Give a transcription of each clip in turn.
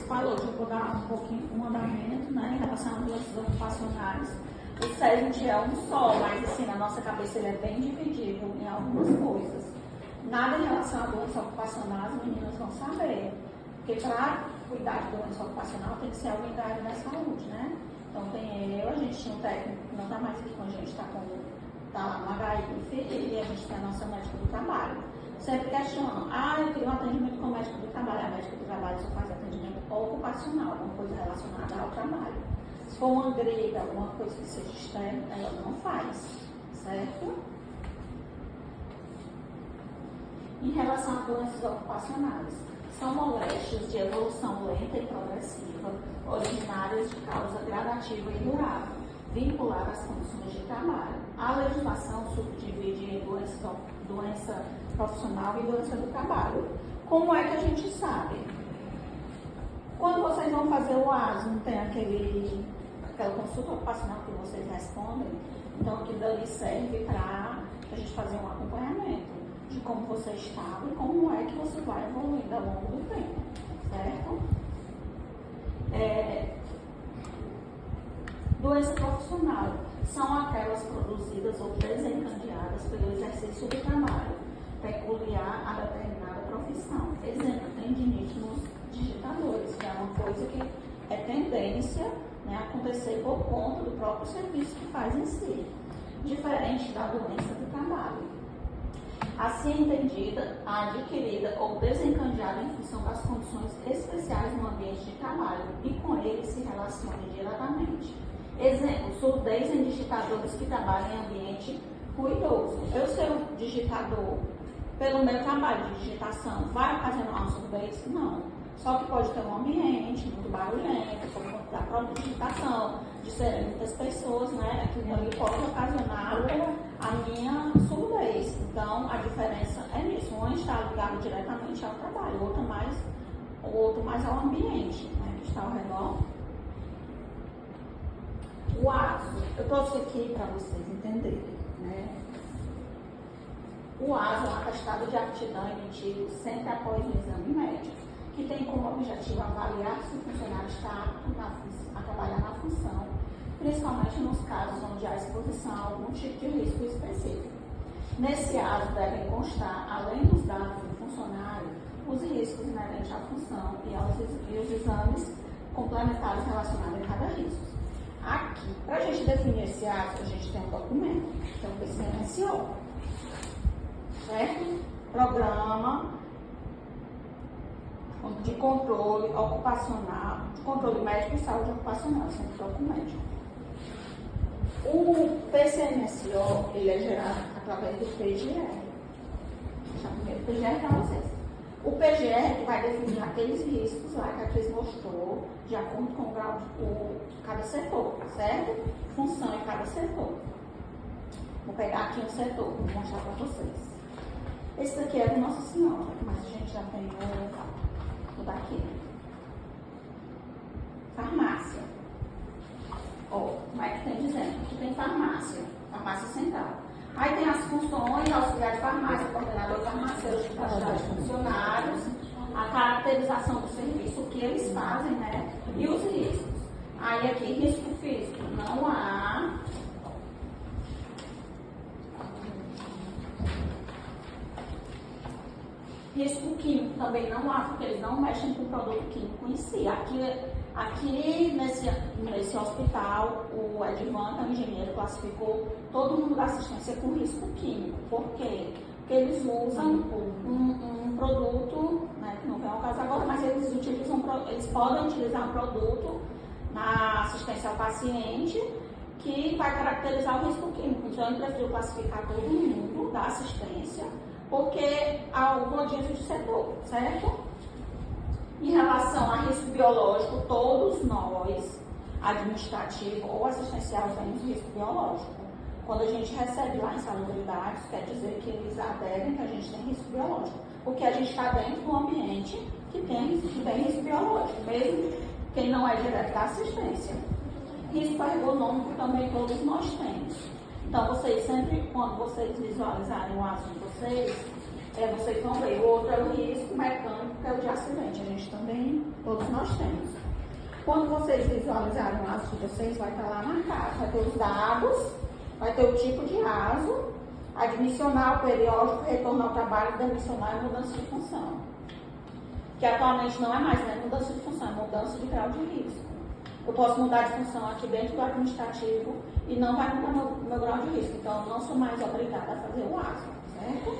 falou, eu vou dar um pouquinho um andamento, né, em relação a doenças ocupacionais. O CESNT é um só, mas assim, na nossa cabeça ele é bem dividido em algumas coisas. Nada em relação a doença ocupacional as meninas vão saber. Porque para cuidar de doença ocupacional tem que ser alguém da área da saúde, né? Então tem eu, a gente tinha um técnico que não está mais aqui com a gente, está lá no HIF, e a gente tem a nossa médica do trabalho. Sempre questionam, eu queria um atendimento com o médico do trabalho. A médica do trabalho só faz atendimento ocupacional, alguma coisa relacionada ao trabalho. Se for uma gripe, alguma coisa que seja externa, ela não faz, certo? Em relação a doenças ocupacionais, são moléstias de evolução lenta e progressiva, originárias de causa gradativa e durável, vinculada às condições de trabalho. A legislação subdivide em doença profissional e doença do trabalho. Como é que a gente sabe? Quando vocês vão fazer o ASO, não tem aquela consulta ocupacional que vocês respondem? Então, aquilo dali serve para a gente fazer um acompanhamento de como você está e como é que você vai evoluindo ao longo do tempo, certo? Doença profissional são aquelas produzidas ou desencadeadas pelo exercício do trabalho, peculiar a determinada profissão. Exemplo, tendinite nos digitadores, que é uma coisa que é tendência, né, a acontecer por conta do próprio serviço que faz em si, diferente da doença do trabalho. Assim entendida, adquirida ou desencadeada em função das condições especiais no ambiente de trabalho e com ele se relaciona diretamente. Exemplo, surdez em digitadores que trabalham em ambiente ruidoso. Eu ser um digitador, pelo meu trabalho de digitação, vai ocasionar uma surdez? Não. Só que pode ter um ambiente muito barulhento, por conta da própria digitação, de serem muitas pessoas, né? Aquilo ali pode ocasionar a minha surdez. Então, a diferença é nisso. Um está ligado diretamente ao trabalho, o outro mais ao ambiente, né, que está ao redor. O ASO, eu trouxe aqui para vocês entenderem, né? O ASO é um atestado de aptidão emitido sempre após um exame médico, que tem como objetivo avaliar se o funcionário está apto a trabalhar na função, principalmente nos casos onde há exposição a algum tipo de risco específico. Nesse ASO devem constar, além dos dados do funcionário, os riscos inerentes à função e os exames complementares relacionados a cada risco. Aqui, para a gente definir esse ASO, a gente tem um documento, que é o PCMSO, certo? Programa de controle ocupacional, de controle médico e saúde ocupacional, esse é um documento. O PCMSO, ele é gerado através do PGR. Deixa primeiro o PGR para vocês. O PGR vai definir aqueles riscos lá que a Cris mostrou, de acordo com o grau de cada setor, certo? Função em cada setor. Vou pegar aqui um setor, vou mostrar para vocês. Esse daqui é do Nossa Senhora, mas a gente já tem o daqui. Farmácia. Como é que tem dizendo? Aqui tem farmácia central. Aí tem as funções, auxiliar de farmácia, coordenador farmacêutico, quantidade de funcionários, a caracterização do serviço, o que eles fazem, né? E os riscos. Aí aqui, risco físico, não há. Risco químico também não há, porque eles não mexem com o produto químico em si. Aqui nesse hospital, o Edvan, que é o engenheiro, classificou todo mundo da assistência com risco químico. Por quê? Porque eles usam um produto, né, que não vem ao caso agora, mas eles podem utilizar um produto na assistência ao paciente que vai caracterizar o risco químico. Então, ele preferiu classificar todo mundo da assistência, porque há um rodízio de setor, certo? Em relação a risco biológico, todos nós, administrativo ou assistencial, temos risco biológico. Quando a gente recebe lá em salubridade, quer dizer que eles aderem que a gente tem risco biológico. Porque a gente está dentro do ambiente que tem risco biológico, mesmo quem não é direto da assistência. Risco ergonômico também todos nós temos. Então, vocês sempre, quando vocês visualizarem o ASO de vocês, vocês vão ver. O outro é o risco mecânico, que é o de acidente. A gente também, todos nós temos. Quando vocês visualizarem o ASO de vocês, vai estar lá marcado. Vai ter os dados, vai ter o tipo de ASO, admissional, periódico, retorno ao trabalho, demissional e mudança de função. Que atualmente não é mais, né? Mudança de função, é mudança de grau de risco. Eu posso mudar de função aqui dentro do administrativo e não vai mudar meu grau de risco. Então, eu não sou mais obrigada a fazer o ASO, certo?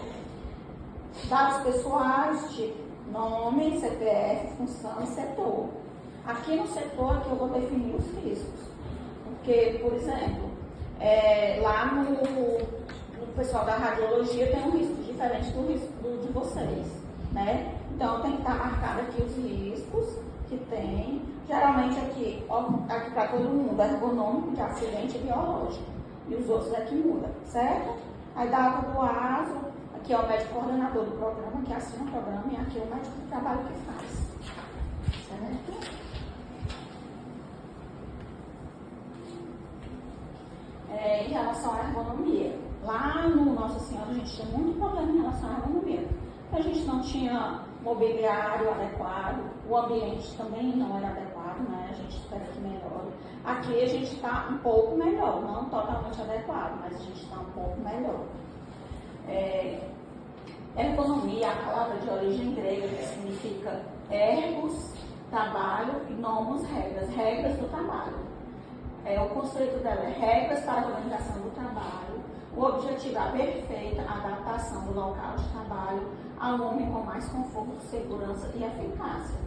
Dados pessoais, tipo nome, CPF, função e setor. Aqui no setor, aqui eu vou definir os riscos. Porque, por exemplo, lá no pessoal da radiologia tem um risco diferente do risco de vocês, né? Então, tem que estar marcado aqui os riscos que tem. Geralmente aqui para todo mundo, ergonômico, de acidente e biológico. E os outros aqui muda, certo? Aí data do ASO, aqui é o médico coordenador do programa, que assina o programa, e aqui é o médico de trabalho que faz. Certo? Em relação à ergonomia. Lá no Nossa Senhora a gente tinha muito problema em relação à ergonomia. A gente não tinha mobiliário adequado, o ambiente também não era adequado, né? A gente espera que melhore. Aqui a gente está um pouco melhor, não totalmente adequado, mas a gente está um pouco melhor. Ergonomia, a palavra de origem grega, que significa ergos, trabalho, e nomos, regras, regras do trabalho. O conceito dela é regras para a organização do trabalho. O objetivo é a perfeita adaptação do local de trabalho ao homem com mais conforto, segurança e eficácia.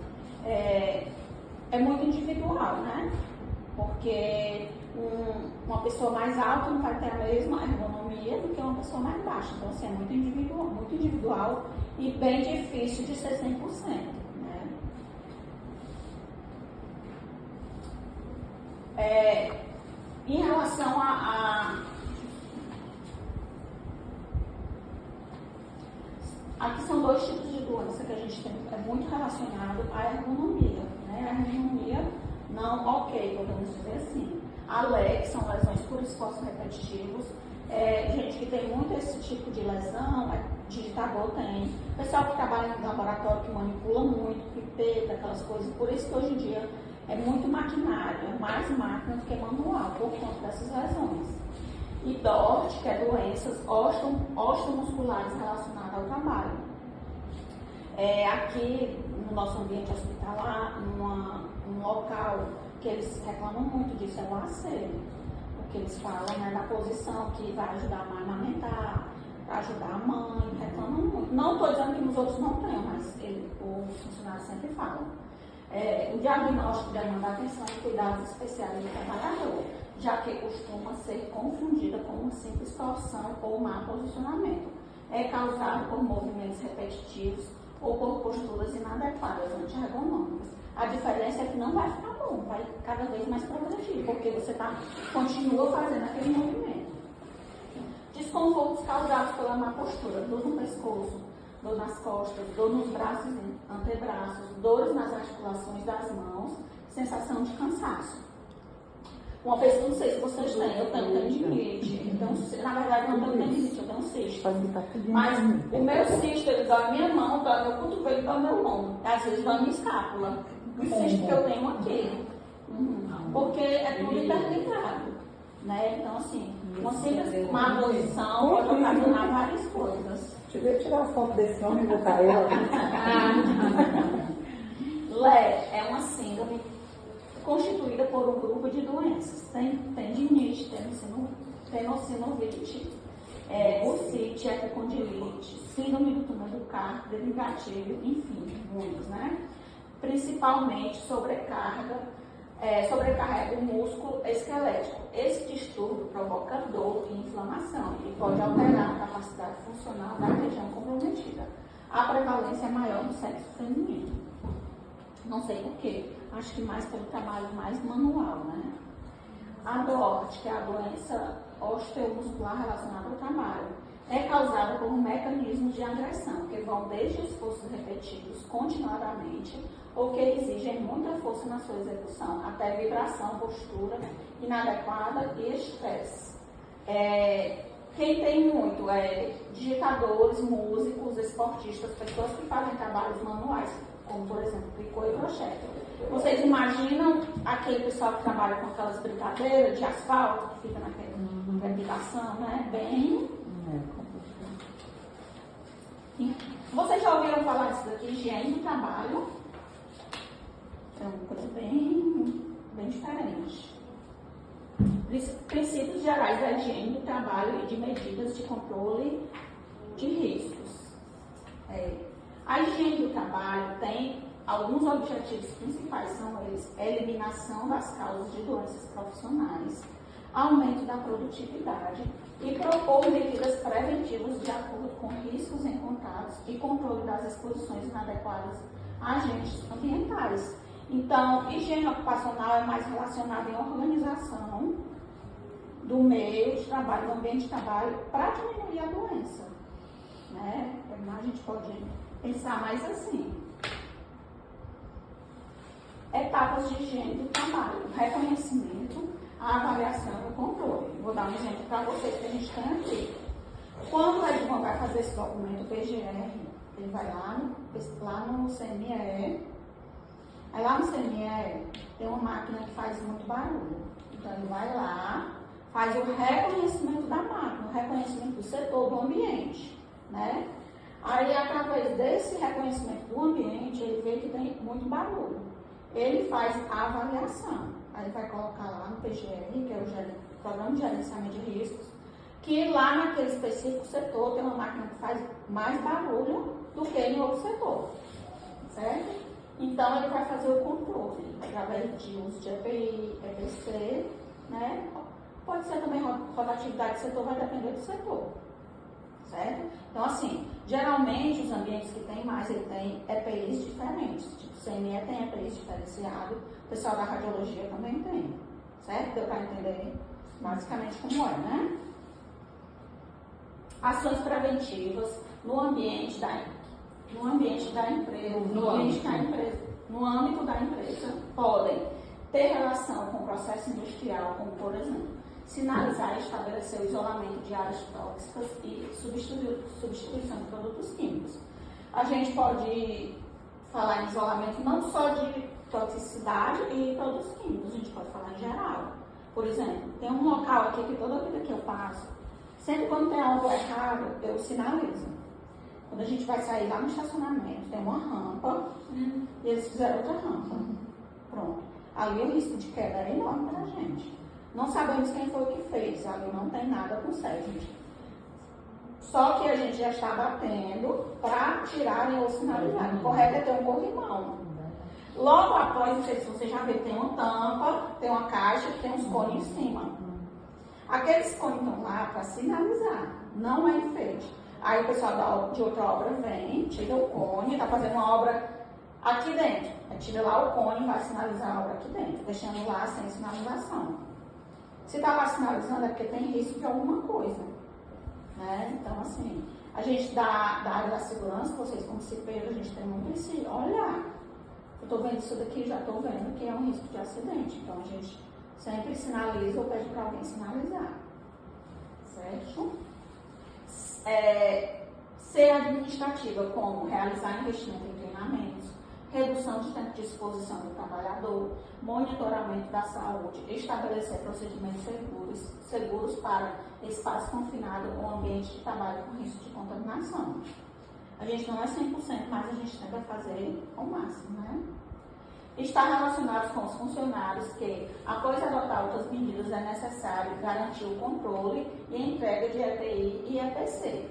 É muito individual, né? Porque uma pessoa mais alta não vai ter a mesma ergonomia do que uma pessoa mais baixa. Então, assim, é muito individual e bem difícil de ser 100%. Em relação aqui são dois tipos de doença que a gente tem, é muito relacionado à ergonomia, né? A ergonomia não ok, podemos dizer assim. A LEC são lesões por esforços repetitivos. Gente que tem muito esse tipo de lesão, digitador tem. Pessoal que trabalha no laboratório que manipula muito, pipeta, aquelas coisas. Por isso que hoje em dia é muito maquinário, é mais máquina do que manual, por conta dessas lesões. E DORT, que é doenças osteomusculares relacionadas ao trabalho. Aqui, no nosso ambiente hospitalar, num local que eles reclamam muito disso, é o asseio. Porque eles falam, né, da posição que vai ajudar a amamentar, para ajudar a mãe, reclamam muito. Não estou dizendo que nos outros não tenham, mas os funcionários sempre falam. O diagnóstico demanda atenção e cuidados especiais do trabalhador, já que costuma ser confundida com uma simples torção ou má posicionamento. É causado por movimentos repetitivos ou por posturas inadequadas, anti-ergonômicas. A diferença é que não vai ficar bom, vai cada vez mais progredir, porque você continua fazendo aquele movimento. Desconfortos causados pela má postura, dor no pescoço, dor nas costas, dor nos braços e antebraços, dores nas articulações das mãos, sensação de cansaço. Uma pessoa, não sei se vocês têm, eu tenho tendinite, na verdade eu não tenho tendinite, eu tenho um cisto. Mas o meu cisto, ele dói a minha mão, dói meu cotovelo, dói meu ombro, às vezes dói minha escápula, o cisto que eu tenho aqui. Porque é tudo interligado, né? Então assim, uma simples má posição pode ocasionar várias coisas. Deixa eu tirar a foto desse homem e botar ela. LER é uma síndrome constituída por um grupo de doenças. Tem tendinite, tenossinovite, bursite, epicondilite, síndrome do túnel do carpo, gatilho, enfim, muitos, né? Principalmente sobrecarrega o músculo esquelético. Esse distúrbio provoca dor e inflamação e pode alterar a capacidade funcional da região comprometida. A prevalência é maior no sexo feminino. Não sei porquê, acho que mais pelo trabalho mais manual, né? A DORT, que é a doença osteomuscular relacionada ao trabalho, é causada por mecanismos de agressão, que vão desde esforços repetidos continuadamente ou que exigem muita força na sua execução, até vibração, postura inadequada e estresse. Quem tem muito é digitadores, músicos, esportistas, pessoas que fazem trabalhos manuais, como por exemplo tricô e crochê. Vocês imaginam aquele pessoal que trabalha com aquelas brincadeiras de asfalto, que fica naquela habitação, né? Bem. Vocês já ouviram falar disso daqui, higiene do trabalho? É uma coisa bem diferente. Princípios gerais da higiene do trabalho e de medidas de controle de riscos. A higiene do trabalho tem alguns objetivos principais, são eles: eliminação das causas de doenças profissionais, aumento da produtividade e propor medidas preventivas de acordo com riscos encontrados e controle das exposições inadequadas a agentes ambientais. Então, higiene ocupacional é mais relacionada em organização do meio de trabalho, do ambiente de trabalho, para diminuir a doença. Né? A gente pode pensar mais assim. Etapas de higiene do trabalho: reconhecimento, a avaliação e o controle. Vou dar um exemplo para vocês que a gente tem aqui. Quando o Edmond vai fazer esse documento PGR, ele vai lá no CME. Aí lá no CME tem uma máquina que faz muito barulho. Então ele vai lá, faz o reconhecimento da máquina, o reconhecimento do setor, do ambiente, né? Aí através desse reconhecimento do ambiente, ele vê que tem muito barulho. Ele faz a avaliação. Aí ele vai colocar lá no PGR, que é o Programa de Gerenciamento de Riscos, que lá naquele específico setor tem uma máquina que faz mais barulho do que em outro setor, certo? Então, ele vai fazer o controle através de uso de EPI, EPC, né? Pode ser também rotatividade de setor, vai depender do setor, certo? Então, assim, geralmente os ambientes que tem mais, ele tem EPIs diferentes. Tipo, o CME tem EPIs diferenciados, o pessoal da radiologia também tem, certo? Deu para entender basicamente como é, né? Ações preventivas no ambiente da empresa, no âmbito da empresa, podem ter relação com o processo industrial, como por exemplo, sinalizar e estabelecer o isolamento de áreas tóxicas e substituição de produtos químicos. A gente pode falar em isolamento não só de toxicidade e produtos químicos, a gente pode falar em geral. Por exemplo, tem um local aqui que toda vida que eu passo, sempre quando tem algo errado, eu sinalizo. Quando a gente vai sair lá no estacionamento, tem uma rampa e eles fizeram outra rampa. Pronto. Ali o risco de queda é enorme para a gente. Não sabemos quem foi que fez, ali não tem nada com gente. Só que a gente já está batendo para tirarem ou sinalizarem. O correto é ter um corrimão. Logo após, não sei se você já viu, tem uma tampa, tem uma caixa que tem uns cones em cima. Aqueles cones estão lá para sinalizar, não é enfeite. Aí o pessoal de outra obra vem, tira o cone, está fazendo uma obra aqui dentro. Aí tira lá o cone e vai sinalizar a obra aqui dentro, deixando lá sem sinalização. Se está lá sinalizando é porque tem risco de alguma coisa. Né? Então, assim, a gente da área da segurança, vocês como cipeiros, a gente tem muito esse olhar. Eu estou vendo isso daqui, já estou vendo que é um risco de acidente. Então, a gente sempre sinaliza ou pede para alguém sinalizar. Certo? Ser administrativa, como realizar investimento em treinamentos, redução de tempo de exposição do trabalhador, monitoramento da saúde, estabelecer procedimentos seguros para espaço confinado ou ambiente de trabalho com risco de contaminação. A gente não é 100%, mas a gente tenta fazer ao máximo, né? Está relacionado com os funcionários que, após adotar outras medidas, é necessário garantir o controle e a entrega de EPI e EPC.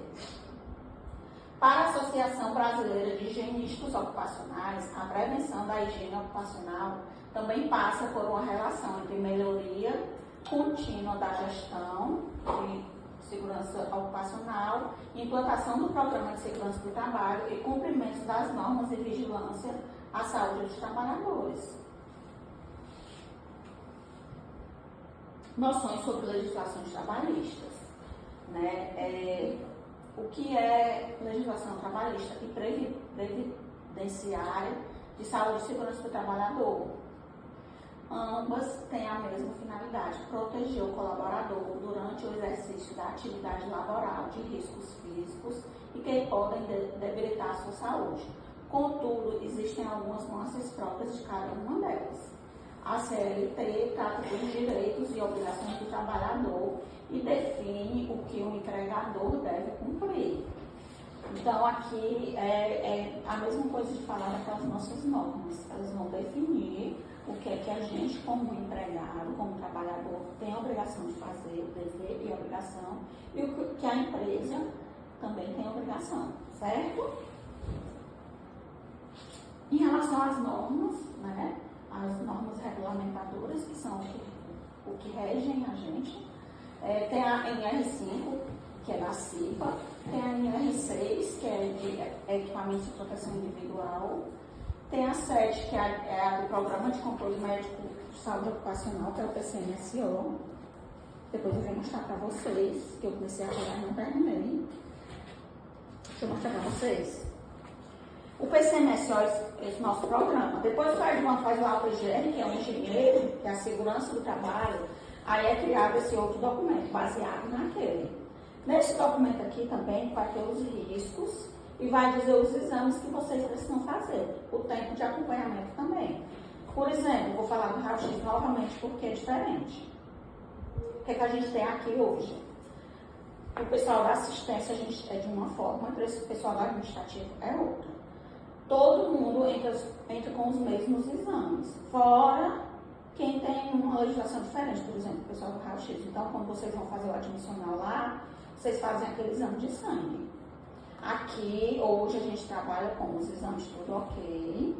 Para a Associação Brasileira de Higienistas Ocupacionais, a prevenção da higiene ocupacional também passa por uma relação entre melhoria contínua da gestão de segurança ocupacional, implantação do programa de segurança do trabalho e cumprimento das normas de vigilância à saúde dos trabalhadores. Noções sobre legislações trabalhistas. Né? O que é legislação trabalhista e previdenciária de saúde e segurança do trabalhador? Ambas têm a mesma finalidade, proteger o colaborador durante o exercício da atividade laboral de riscos físicos e que podem debilitar a sua saúde. Contudo, existem algumas nuances próprias de cada uma delas. A CLT trata dos direitos e obrigações do trabalhador e define o que o empregador deve cumprir. Então, aqui é a mesma coisa de falar daquelas nossas normas. Elas vão definir o que é que a gente, como empregado, como trabalhador, tem a obrigação de fazer, dever e obrigação, e o que a empresa também tem a obrigação, certo? Em relação às normas, né, as normas regulamentadoras, que são o que regem a gente, tem a NR5, que é da CIPA, tem a NR6, que é de equipamentos de proteção individual, tem a 7, que é a do Programa de Controle Médico de Saúde Ocupacional, que é o PCMSO. Depois eu vou mostrar para vocês, que eu comecei a falar e não terminei. Deixa eu mostrar para vocês. O PCMSO é esse nosso programa. Depois o Edman faz lá o IGN, que é o engenheiro, que é a segurança do trabalho, aí é criado esse outro documento, baseado naquele. Nesse documento aqui também vai ter os riscos e vai dizer os exames que vocês precisam fazer, o tempo de acompanhamento também. Por exemplo, vou falar do raio-x novamente porque é diferente. O que é que a gente tem aqui hoje? O pessoal da assistência a gente é de uma forma, o pessoal do administrativo é outra. Todo mundo entra com os mesmos exames, fora quem tem uma legislação diferente, por exemplo, o pessoal do raio-x. Então, quando vocês vão fazer o admissional lá, vocês fazem aquele exame de sangue. Aqui, hoje, a gente trabalha com os exames tudo ok.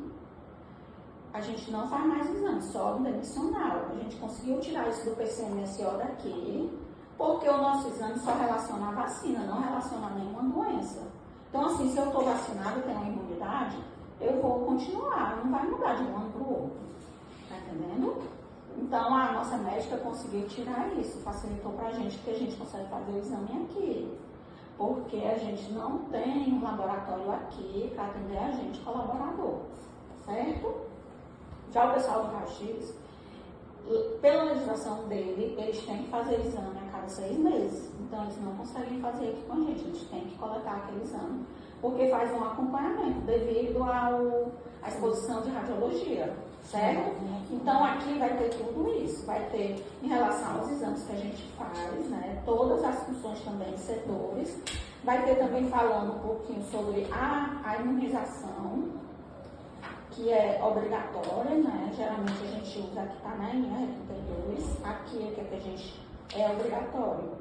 A gente não faz mais exames, só no demissional. A gente conseguiu tirar isso do PCMSO daqui, porque o nosso exame só relaciona a vacina, não relaciona a nenhuma doença. Então, assim, se eu estou vacinado e tenho uma imunidade, eu vou continuar, não vai mudar de um ano para o outro. Tá entendendo? Então, a nossa médica conseguiu tirar isso, facilitou para a gente, porque a gente consegue fazer o exame aqui. Porque a gente não tem um laboratório aqui para atender a gente, colaborador, certo? Já o pessoal do raio-x, pela legislação dele, eles têm que fazer exame a cada 6 meses. Então, eles não conseguem fazer aqui com a gente tem que coletar aquele exame, porque faz um acompanhamento devido à exposição de radiologia, certo? Então, aqui vai ter tudo isso, vai ter em relação aos exames que a gente faz, né? Todas as funções também, setores, vai ter também falando um pouquinho sobre a imunização, que é obrigatória, né? Geralmente a gente usa aqui, tá na NR32, aqui é que a gente é obrigatório.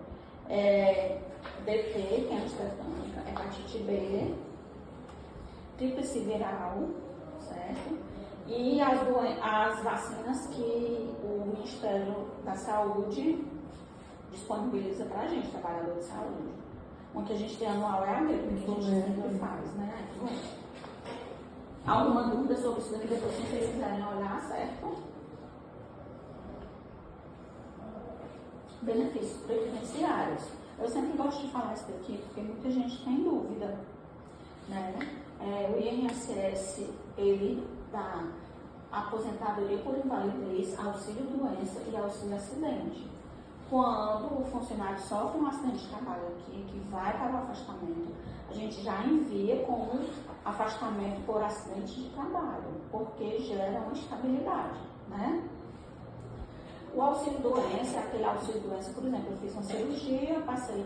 DT, que é antitetânica, hepatite B, tríplice viral, certo? E as vacinas que o Ministério da Saúde disponibiliza para a gente, trabalhador de saúde. Uma que a gente tem anual é a mesma, que a gente sempre faz, né? Alguma dúvida sobre isso daqui depois, se vocês quiserem olhar, certo? Benefícios previdenciários. Eu sempre gosto de falar isso daqui porque muita gente tem dúvida, né? O INSS, ele dá aposentadoria por invalidez, auxílio doença e auxílio acidente. Quando o funcionário sofre um acidente de trabalho aqui, que vai para o afastamento, a gente já envia com um afastamento por acidente de trabalho, porque gera uma instabilidade, né? O auxílio doença, aquele auxílio doença, por exemplo, eu fiz uma cirurgia, passei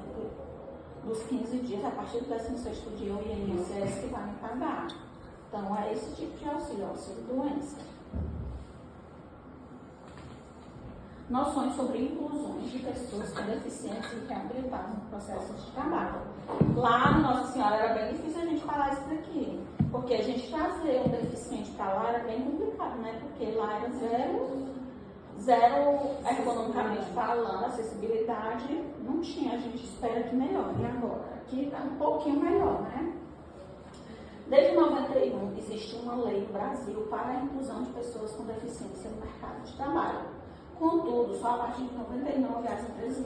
dos 15 dias, a partir do 16º dia, o INSS que vai me pagar. Então, é esse tipo de auxílio doença. Noções sobre inclusões de pessoas com deficiência e reabilitadas no processo de trabalho. Lá no Nossa Senhora era bem difícil a gente falar isso daqui, porque a gente trazer um deficiente para lá era bem complicado, né? Porque lá era zero economicamente falando, acessibilidade, não tinha, a gente espera que melhore agora. Aqui está um pouquinho melhor, né? Desde 91 existe uma lei no Brasil para a inclusão de pessoas com deficiência no mercado de trabalho. Contudo, só a partir de 99 as empresas